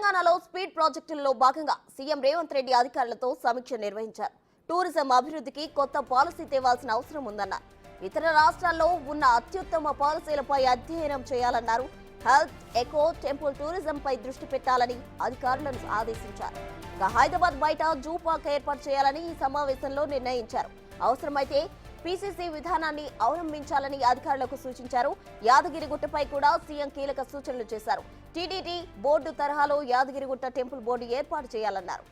తెలంగాణలో స్పీడ్ ప్రాజెక్టుల్లో భాగంగా సీఎం రేవంత్ రెడ్డి అధికారులతో సమీక్ష నిర్వహించారు. టూరిజం అభివృద్ధికి కొత్త పాలసీ తేవాల్సిన అవసరం ఉందన్నారు. ఇతర రాష్ట్రాల్లో ఉన్న అత్యుత్తమ పాలసీలపై అధ్యయనం చేయాలన్నారు. హెల్త్, ఎకో, టెంపుల్ టూరిజంపై దృష్టి పెట్టాలని అధికారులను ఆదేశించారు. హైదరాబాద్ బయట జూ పార్క్ ఏర్పాటు చేయాలని ఈ సమావేశంలో నిర్ణయించారు. అవసరమైతే పీసీసీ విధానాన్ని అవలంబించాలని అధికారులకు సూచించారు. యాదగిరిగుట్టపై కూడా సీఎం కీలక సూచనలు చేశారు. టీటీడీ బోర్డు తరహాలో యాదగిరిగుట్ట టెంపుల్ బోర్డు ఏర్పాటు చేయాలన్నారు.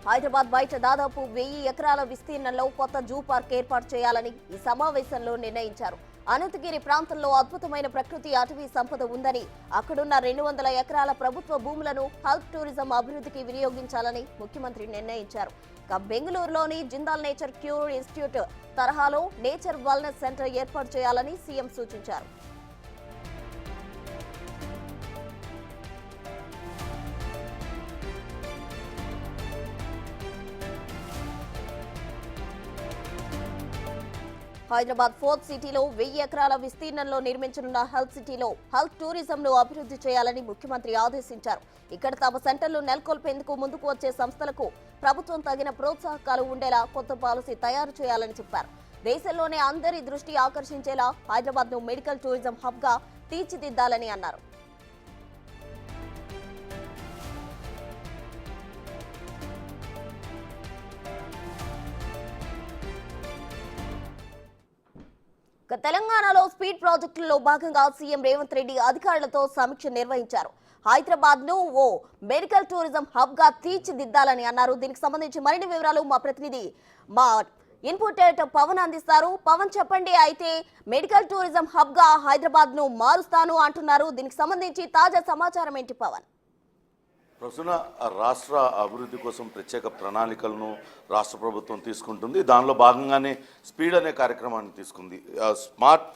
హైదరాబాద్ బయట దాదాపు 1000 ఎకరాల విస్తీర్ణంలో కొత్త జూ పార్క్ ఏర్పాటు చేయాలని ఈ సమావేశంలో నిర్ణయించారు. అనంతగిరి ప్రాంతంలో అద్భుతమైన ప్రకృతి అటవీ సంపద ఉందని, అక్కడున్న 200 ఎకరాల ప్రభుత్వ భూములను హెల్త్ టూరిజం అభివృద్ధికి వినియోగించాలని ముఖ్యమంత్రి నిర్ణయించారు. బెంగళూరులోని జిందాల్ నేచర్ క్యూర్ ఇన్స్టిట్యూట్ తరహాలో నేచర్ వెల్నెస్ సెంటర్ ఏర్పాటు చేయాలని సీఎం సూచించారు. హైదరాబాద్ ఫోర్త్ సిటీలో 1000 ఎకరాల విస్తీర్ణంలో నిర్మించనున్న హెల్త్ సిటీలో హెల్త్ టూరిజంను అభివృద్ధి చేయాలని ముఖ్యమంత్రి ఆదేశించారు. ఇక్కడ తమ సెంటర్లు నెలకొల్పేందుకు ముందుకు వచ్చే సంస్థలకు ప్రభుత్వం తగిన ప్రోత్సాహకాలు ఉండేలా కొత్త పాలసీ తయారు చేయాలని చెప్పారు. దేశంలోనే అందరి దృష్టి ఆకర్షించేలా హైదరాబాద్ను మెడికల్ టూరిజం హబ్గా తీర్చిదిద్దాలని అన్నారు. తెలంగాణలో స్పీడ్ ప్రాజెక్టుల్లో భాగంగా సీఎం రేవంత్ రెడ్డి అధికారులతో సమీక్ష నిర్వహించారు. హైదరాబాద్ ను ఓ మెడికల్ టూరిజం హబ్ గా తీర్చిదిద్దాలని అన్నారు. దీనికి సంబంధించి మరిన్ని వివరాలు మా ప్రతినిధి మా ఇన్పుట్ పవన్ అందిస్తారు. పవన్ చెప్పండి, అయితే మెడికల్ టూరిజం హబ్ గా హైదరాబాద్ ను మారుస్తాను అంటున్నారు. దీనికి సంబంధించి తాజా సమాచారం ఏంటి పవన్? ప్రస్తుత రాష్ట్ర అభివృద్ధి కోసం ప్రత్యేక ప్రణాళికలను రాష్ట్ర ప్రభుత్వం తీసుకుంటుంది. దానిలో భాగంగానే స్పీడ్ అనే కార్యక్రమాన్ని తీసుకుంది. Smart,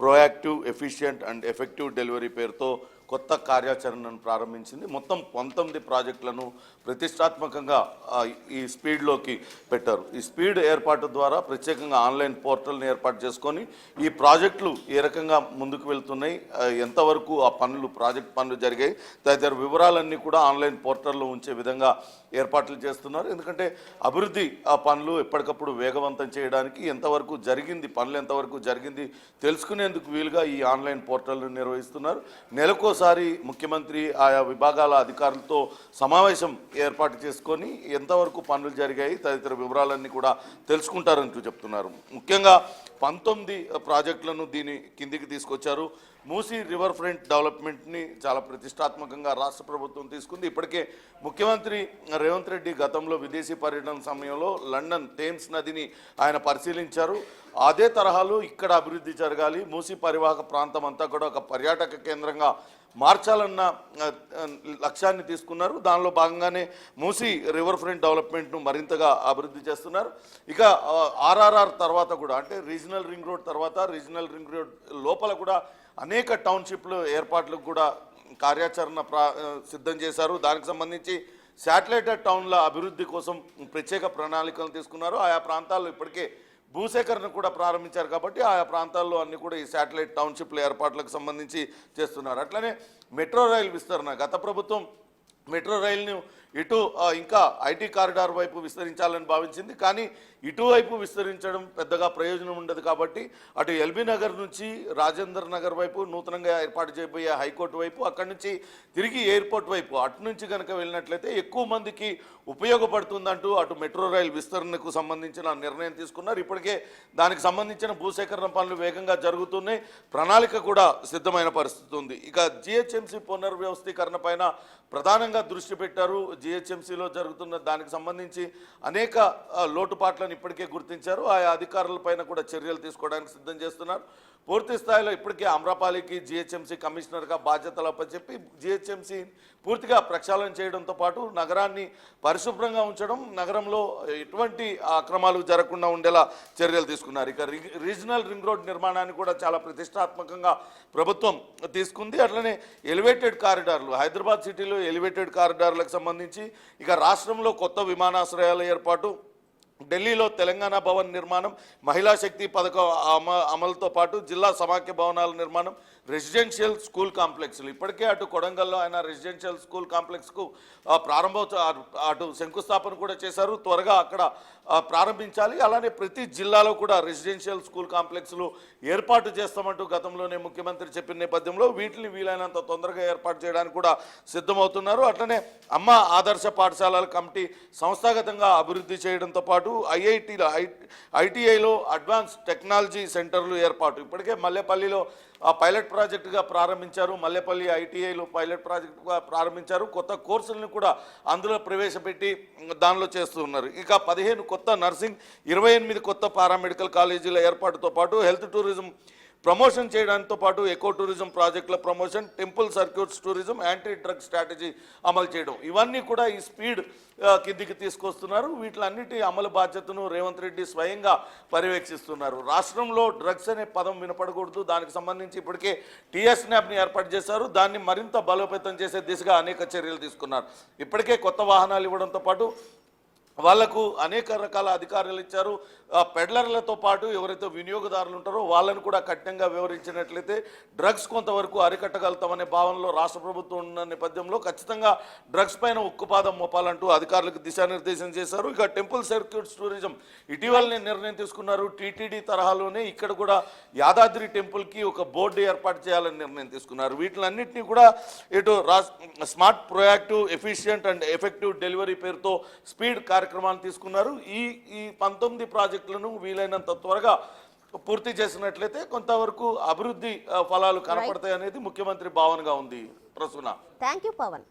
proactive, efficient and effective delivery పేరుతో కొత్త కార్యాచరణను ప్రారంభించింది. మొత్తం 19 ప్రాజెక్టులను ప్రతిష్టాత్మకంగా ఈ స్పీడ్లోకి పెట్టారు. ఈ స్పీడ్ ఏర్పాటు ద్వారా ప్రత్యేకంగా ఆన్లైన్ పోర్టల్ని ఏర్పాటు చేసుకొని ఈ ప్రాజెక్టులు ఏ రకంగా ముందుకు వెళ్తున్నాయి, ఎంతవరకు ఆ ప్రాజెక్ట్ పనులు జరిగాయి తదితర వివరాలన్నీ కూడా ఆన్లైన్ పోర్టల్లో ఉంచే విధంగా ఏర్పాట్లు చేస్తున్నారు. ఎందుకంటే అభివృద్ధి ఆ పనులు ఎప్పటికప్పుడు వేగవంతం చేయడానికి ఎంతవరకు జరిగింది, పనులు ఎంతవరకు జరిగింది తెలుసుకునేందుకు వీలుగా ఈ ఆన్లైన్ పోర్టల్ను నిర్వహిస్తున్నారు. నెలకోసారి ముఖ్యమంత్రి ఆయా విభాగాల అధికారులతో సమావేశం ఏర్పాటు చేసుకొని ఎంతవరకు పనులు జరిగాయి తదితర వివరాలన్నీ కూడా తెలుసుకుంటారంటూ చెప్తున్నారు. ముఖ్యంగా 19 ప్రాజెక్టులను దీని కిందికి తీసుకొచ్చారు. మూసీ రివర్ ఫ్రంట్ డెవలప్మెంట్ని చాలా ప్రతిష్టాత్మకంగా రాష్ట్ర ప్రభుత్వం తీసుకుంది. ఇప్పటికే ముఖ్యమంత్రి రేవంత్ రెడ్డి గతంలో విదేశీ పర్యటన సమయంలో లండన్ థేమ్స్ నదిని ఆయన పరిశీలించారు. అదే తరహాలో ఇక్కడ అభివృద్ధి జరగాలి, మూసీ పరివాహక ప్రాంతం అంతా కూడా ఒక పర్యాటక కేంద్రంగా మార్చాలన్న లక్ష్యాన్ని తీసుకున్నారు. దానిలో భాగంగానే మూసీ రివర్ ఫ్రంట్ డెవలప్మెంట్ను మరింతగా అభివృద్ధి చేస్తున్నారు. ఇక ఆర్ఆర్ఆర్ తర్వాత కూడా, అంటే రీజనల్ రింగ్ రోడ్ తర్వాత రీజనల్ రింగ్ రోడ్ లోపల కూడా అనేక టౌన్షిప్లు ఏర్పాట్లకు కూడా కార్యాచరణ సిద్ధం చేశారు. దానికి సంబంధించి శాటిలైట్ టౌన్ల అభివృద్ధి కోసం ప్రత్యేక ప్రణాళికలు తీసుకున్నారు. ఆయా ప్రాంతాల్లో ఇప్పటికే భూసేకరణ కూడా ప్రారంభించారు కాబట్టి ఆయా ప్రాంతాల్లో అన్ని కూడా ఈ శాటిలైట్ టౌన్షిప్ల ఏర్పాట్లకు సంబంధించి చేస్తున్నారు. అట్లనే మెట్రో రైల్ విస్తరణ, గత ప్రభుత్వం మెట్రో రైలును ఇటు ఇంకా ఐటీ కారిడార్ వైపు విస్తరించాలని భావించింది. కానీ ఇటువైపు విస్తరించడం పెద్దగా ప్రయోజనం ఉండదు కాబట్టి అటు ఎల్బీ నగర్ నుంచి రాజేందర్ నగర్ వైపు నూతనంగా ఏర్పాటు చేయబోయే హైకోర్టు వైపు, అక్కడి నుంచి తిరిగి ఎయిర్పోర్ట్ వైపు అటు నుంచి కనుక వెళ్ళినట్లయితే ఎక్కువ మందికి ఉపయోగపడుతుందంటూ అటు మెట్రో రైల్ విస్తరణకు సంబంధించిన నిర్ణయం తీసుకున్నారు. ఇప్పటికే దానికి సంబంధించిన భూసేకరణ పనులు వేగంగా జరుగుతున్నాయి. ప్రణాళిక కూడా సిద్ధమైన పరిస్థితి ఉంది. ఇక జిహెచ్ఎంసీ పునర్వ్యవస్థీకరణ పైన ప్రధానంగా దృష్టి పెట్టారు. జిహెచ్ఎంసీలో జరుగుతున్న దానికి సంబంధించి అనేక లోటుపాట్లను ఇప్పటికే గుర్తించారు. ఆయా అధికారులపైన కూడా చర్యలు తీసుకోవడానికి సిద్ధం చేస్తున్నారు. పూర్తి స్థాయిలో ఇప్పటికే అమ్రపాలికి జిహెచ్ఎంసీ కమిషనర్గా బాధ్యతలు అప్పచెప్పి జిహెచ్ఎంసీ పూర్తిగా ప్రక్షాళన చేయడంతో పాటు నగరాన్ని పరిశుభ్రంగా ఉంచడం, నగరంలో ఎటువంటి అక్రమాలు జరగకుండా ఉండేలా చర్యలు తీసుకున్నారు. ఇక రీజనల్ రింగ్ రోడ్ నిర్మాణాన్ని కూడా చాలా ప్రతిష్టాత్మకంగా ప్రభుత్వం తీసుకుంది. అట్లనే ఎలివేటెడ్ కారిడార్లు, హైదరాబాద్ సిటీలో ఎలివేటెడ్ కారిడార్లకు సంబంధించి ఇక రాష్ట్రంలో కొత్త విమానాశ్రయాల ఏర్పాటు, ఢిల్లీలో తెలంగాణ భవన్ నిర్మాణం, మహిళా శక్తి పథకం అమలుతో పాటు జిల్లా సమాఖ్య భవనాల నిర్మాణం, రెసిడెన్షియల్ స్కూల్ కాంప్లెక్స్లు. ఇప్పటికే అటు కొడంగల్లో ఆయన రెసిడెన్షియల్ స్కూల్ కాంప్లెక్స్కు అటు శంకుస్థాపన కూడా చేశారు. త్వరగా అక్కడ ప్రారంభించాలి. అలానే ప్రతి జిల్లాలో కూడా రెసిడెన్షియల్ స్కూల్ కాంప్లెక్స్లు ఏర్పాటు చేస్తామంటూ గతంలోనే ముఖ్యమంత్రి చెప్పిన నేపథ్యంలో వీటిని వీలైనంత తొందరగా ఏర్పాటు చేయడానికి కూడా సిద్ధమవుతున్నారు. అట్లనే అమ్మ ఆదర్శ పాఠశాలల కమిటీ సంస్థాగతంగా అభివృద్ధి చేయడంతో పాటు ఐటీఐలో అడ్వాన్స్ టెక్నాలజీ సెంటర్లు ఏర్పాటు. ఇప్పటికే మల్లెపల్లిలో పైలట్ ప్రాజెక్టుగా ప్రారంభించారు. మల్లెపల్లి ఐటీఐలో పైలట్ ప్రాజెక్టుగా ప్రారంభించారు. కొత్త కోర్సులను కూడా అందులో ప్రవేశపెట్టి దానిలో చేస్తూ ఉన్నారు. ఇక 15 కొత్త నర్సింగ్, 28 కొత్త పారామెడికల్ కాలేజీల ఏర్పాటుతో పాటు హెల్త్ టూరిజం ప్రమోషన్ చేయడంతో పాటు ఎకో టూరిజం ప్రాజెక్టుల promotion, temple circuits tourism, anti drug strategy అమలు చేయడం, ఇవన్నీ కూడా ఈ స్పీడ్ కిందికి తీసుకొస్తున్నారు. వీటిలన్నిటి అమలు బాధ్యతను రేవంత్ రెడ్డి స్వయంగా పర్యవేక్షిస్తున్నారు. రాష్ట్రంలో డ్రగ్స్ అనే పదం వినపడకూడదు. దానికి సంబంధించి ఇప్పటికే టీఎస్ న్యాబ్ని ఏర్పాటు చేశారు. దాన్ని మరింత బలోపేతం చేసే దిశగా అనేక చర్యలు తీసుకున్నారు. ఇప్పటికే కొత్త వాహనాలు ఇవ్వడంతో పాటు వాళ్లకు అనేక రకాల అధికారులు ఇచ్చారు. పెడ్లర్లతో పాటు ఎవరైతే వినియోగదారులు ఉంటారో వాళ్ళని కూడా కఠినంగా వివరించినట్లయితే డ్రగ్స్ కొంతవరకు అరికట్టగలుగుతామనే భావనలో రాష్ట్ర ప్రభుత్వం ఉన్న నేపథ్యంలో ఖచ్చితంగా డ్రగ్స్ పైన ఉక్కుపాదం మోపాలంటూ అధికారులకు దిశానిర్దేశం చేశారు. ఇక టెంపుల్ సర్క్యూట్స్ టూరిజం ఇటీవలనే నిర్ణయం తీసుకున్నారు. టీటీడీ తరహాలోనే ఇక్కడ కూడా యాదాద్రి టెంపుల్కి ఒక బోర్డు ఏర్పాటు చేయాలని నిర్ణయం తీసుకున్నారు. వీటిలన్నింటినీ కూడా ఇటు smart, proactive, efficient and effective delivery పేరుతో స్పీడ్ కార్యక్రమాలు తీసుకున్నారు. ఈ 19 ప్రాజెక్టులను వీలైనంత త్వరగా పూర్తి చేసినట్లయితే కొంతవరకు అభివృద్ధి ఫలాలు కనపడతాయి అనేది ముఖ్యమంత్రి భావనగా ఉంది. ప్రసూన. Thank you Pawan.